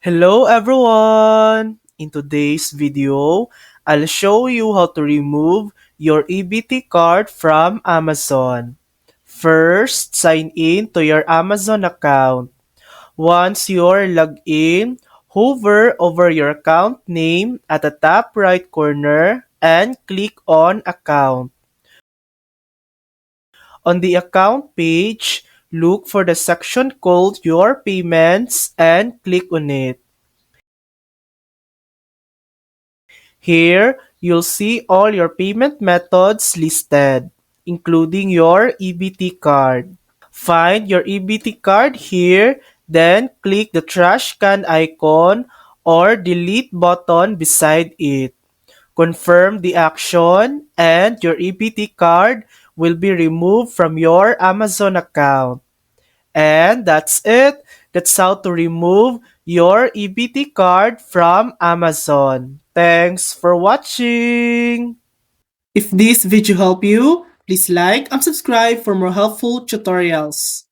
Hello everyone! In today's video, I'll show you how to remove your EBT card from Amazon. First, sign in to your Amazon account. Once you're logged in, hover over your account name at the top right corner and click on Account. On the account page, look for the section called Your Payments and click on it. Here, you'll see all your payment methods listed, including your EBT card. Find your EBT card here, then click the trash can icon or delete button beside it. Confirm the action and your EBT card will be removed from your Amazon account. And that's it. That's how to remove your EBT card from Amazon. Thanks for watching. If this video helped you, please like and subscribe for more helpful tutorials.